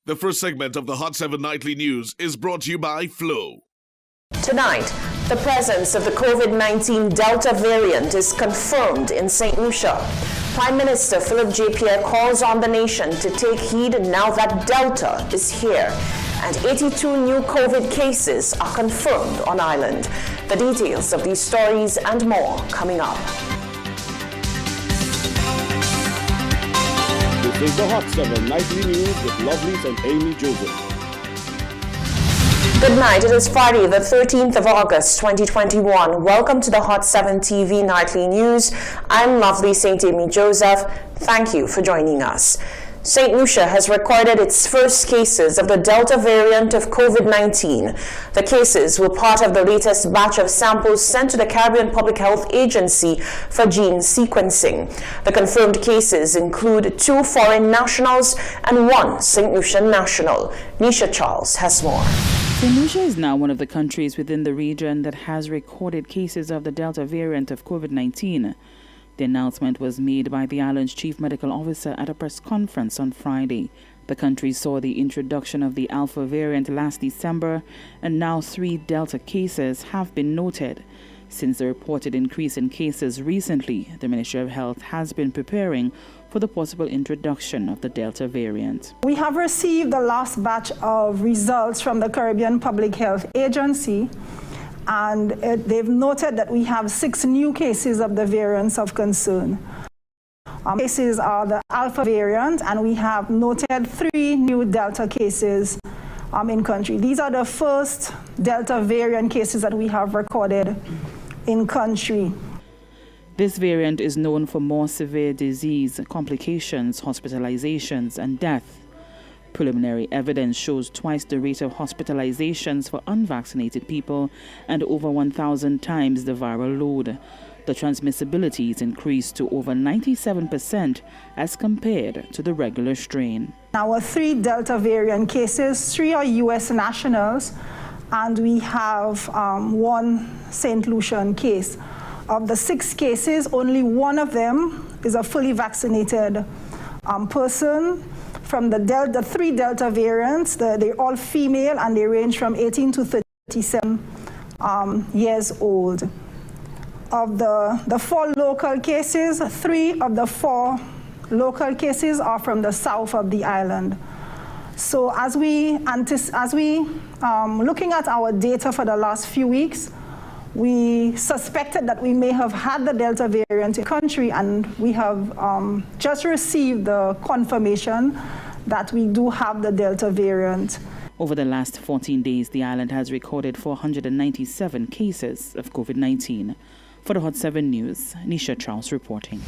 The first segment of the Hot 7 Nightly News is brought to you by Flow. Tonight, the presence of the COVID-19 Delta variant is confirmed in St. Lucia. Prime Minister Philip J. Pierre calls on the nation to take heed now that Delta is here. And 82 new COVID cases are confirmed on island. The details of these stories and more coming up. This is the Hot 7 Nightly News with Lovelace and Amy Joseph. Good night. It is Friday, the 13th of August, 2021. Welcome to the Hot 7 TV Nightly News. I'm Lovely St. Amy Joseph. Thank you for joining us. St. Lucia has recorded its first cases of the Delta variant of COVID-19. The cases were part of the latest batch of samples sent to the Caribbean Public Health Agency for gene sequencing. The confirmed cases include 2 foreign nationals and 1 St. Lucian national. Nisha Charles has more. St. Lucia is now one of the countries within the region that has recorded cases of the Delta variant of COVID-19. The announcement was made by the island's chief medical officer at a press conference on Friday. The country saw the introduction of the Alpha variant last December, and now 3 Delta cases have been noted. Since the reported increase in cases recently, the Ministry of Health has been preparing for the possible introduction of the Delta variant. We have received the last batch of results from the Caribbean Public Health Agency, and they've noted that we have 6 new cases of the variants of concern. Cases are the Alpha variant, and we have noted 3 new Delta cases in country. These are the first Delta variant cases that we have recorded in country. This variant is known for more severe disease, complications, hospitalizations, and death. Preliminary evidence shows twice the rate of hospitalizations for unvaccinated people and over 1,000 times the viral load. The transmissibility is increased to over 97% as compared to the regular strain. Our 3 Delta variant cases, 3 are U.S. nationals, and we have 1 St. Lucian case. Of the 6 cases, only 1 of them is a fully vaccinated person. From the 3 Delta variants, they're all female, and they range from 18 to 37 years old. Of the 4 local cases, 3 of the 4 local cases are from the south of the island. So as we looking at our data for the last few weeks, we suspected that we may have had the Delta variant in the country, and we have just received the confirmation that we do have the Delta variant. Over the last 14 days, the island has recorded 497 cases of COVID-19. For the Hot 7 News, Nisha Charles reporting.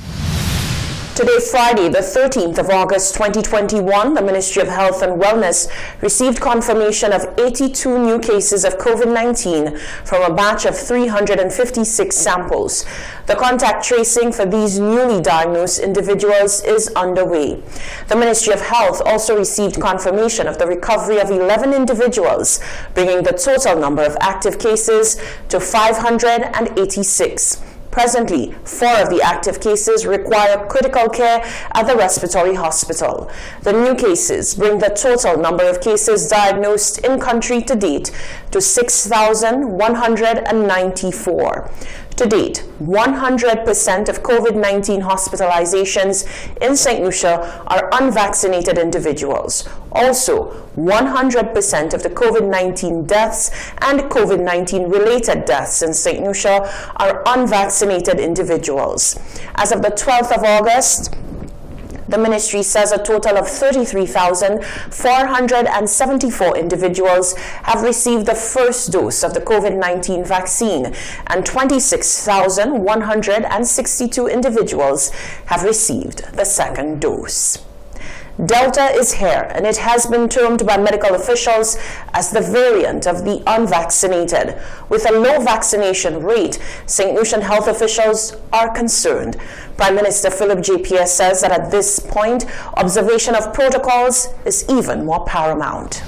Today, Friday, the 13th of August, 2021, the Ministry of Health and Wellness received confirmation of 82 new cases of COVID-19 from a batch of 356 samples. The contact tracing for these newly diagnosed individuals is underway. The Ministry of Health also received confirmation of the recovery of 11 individuals, bringing the total number of active cases to 586. Presently, 4 of the active cases require critical care at the respiratory hospital. The new cases bring the total number of cases diagnosed in country to date to 6,194. To date, 100% of COVID-19 hospitalizations in St. Lucia are unvaccinated individuals. Also, 100% of the COVID-19 deaths and COVID-19 related deaths in St. Lucia are unvaccinated individuals. As of the 12th of August, the ministry says a total of 33,474 individuals have received the first dose of the COVID-19 vaccine, and 26,162 individuals have received the second dose. Delta is here, and it has been termed by medical officials as the variant of the unvaccinated. With a low vaccination rate, St. Lucian health officials are concerned. Prime Minister Philip J. Pierre says that at this point, observation of protocols is even more paramount.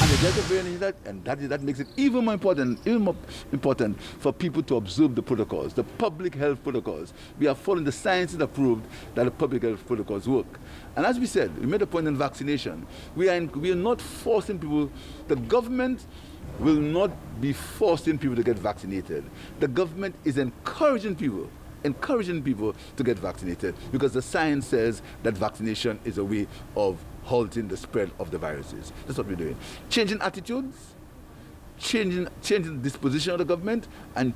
And Delta variant is that, and that makes it even more important for people to observe the protocols, the public health protocols. We are following the science that proved that the public health protocols work. And as we said, we made a point in vaccination. We are not forcing people. The government will not be forcing people to get vaccinated. The government is encouraging people to get vaccinated because the science says that vaccination is a way of halting the spread of the viruses. That's what we're doing. Changing attitudes, changing the disposition of the government, and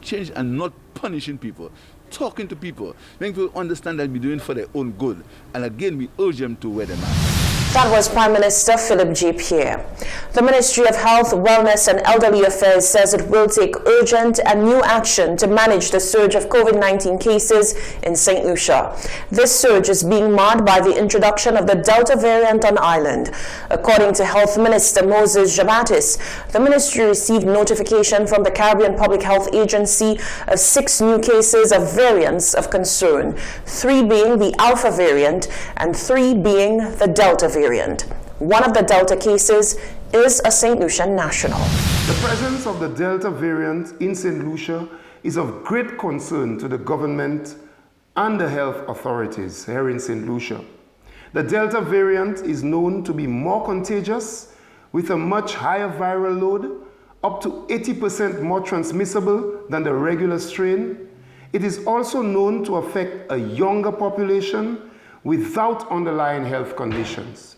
not punishing people. Talking to people, making people understand that we're doing for their own good. And again, we urge them to wear the mask. That was Prime Minister Philip J. Pierre. The Ministry of Health, Wellness and Elderly Affairs says it will take urgent and new action to manage the surge of COVID-19 cases in St. Lucia. This surge is being marred by the introduction of the Delta variant on island. According to Health Minister Moses Jabatis, the ministry received notification from the Caribbean Public Health Agency of 6 new cases of variants of concern, 3 being the Alpha variant and 3 being the Delta variant. One of the Delta cases is a St. Lucian national. The presence of the Delta variant in St. Lucia is of great concern to the government and the health authorities here in St. Lucia. The Delta variant is known to be more contagious with a much higher viral load, up to 80% more transmissible than the regular strain. It is also known to affect a younger population without underlying health conditions.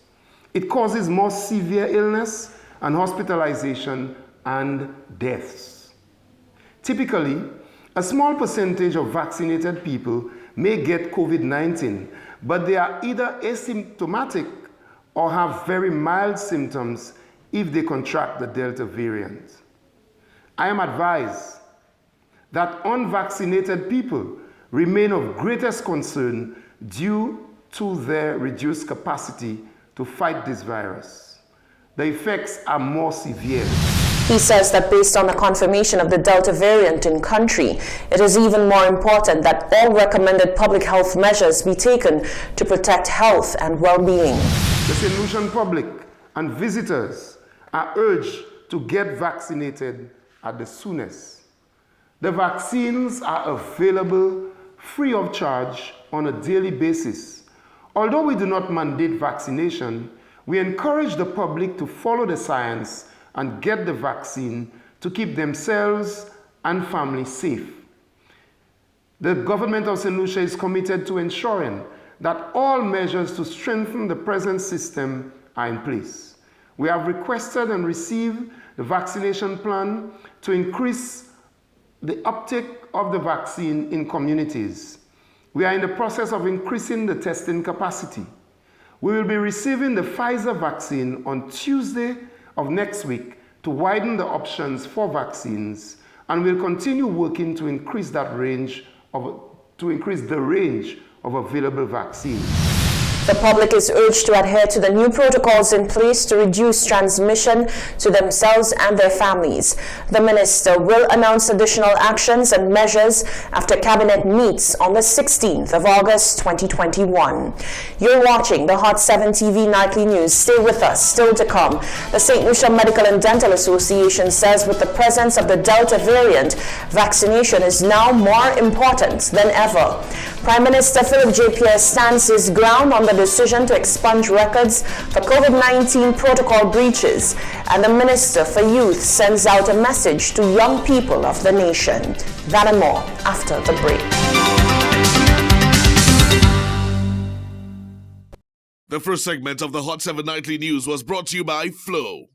It causes more severe illness and hospitalization and deaths. Typically, a small percentage of vaccinated people may get COVID-19, but they are either asymptomatic or have very mild symptoms if they contract the Delta variant. I am advised that unvaccinated people remain of greatest concern due to their reduced capacity to fight this virus. The effects are more severe. He says that based on the confirmation of the Delta variant in country, it is even more important that all recommended public health measures be taken to protect health and well-being. The St. Lucian public and visitors are urged to get vaccinated at the soonest. The vaccines are available free of charge on a daily basis. Although we do not mandate vaccination, we encourage the public to follow the science and get the vaccine to keep themselves and families safe. The government of St. Lucia is committed to ensuring that all measures to strengthen the present system are in place. We have requested and received the vaccination plan to increase the uptake of the vaccine in communities. We are in the process of increasing the testing capacity. We will be receiving the Pfizer vaccine on Tuesday of next week to widen the options for vaccines, and we'll continue working to increase the range of available vaccines. The public is urged to adhere to the new protocols in place to reduce transmission to themselves and their families. The minister will announce additional actions and measures after Cabinet meets on the 16th of August 2021. You're watching the Hot 7 TV Nightly News. Stay with us. Still to come, the St. Lucia Medical and Dental Association says with the presence of the Delta variant, vaccination is now more important than ever. Prime Minister Philip J. Pierre stands his ground on the decision to expunge records for COVID-19 protocol breaches, and the Minister for Youth sends out a message to young people of the nation. That and more after the break. The first segment of the Hot 7 Nightly News was brought to you by Flow.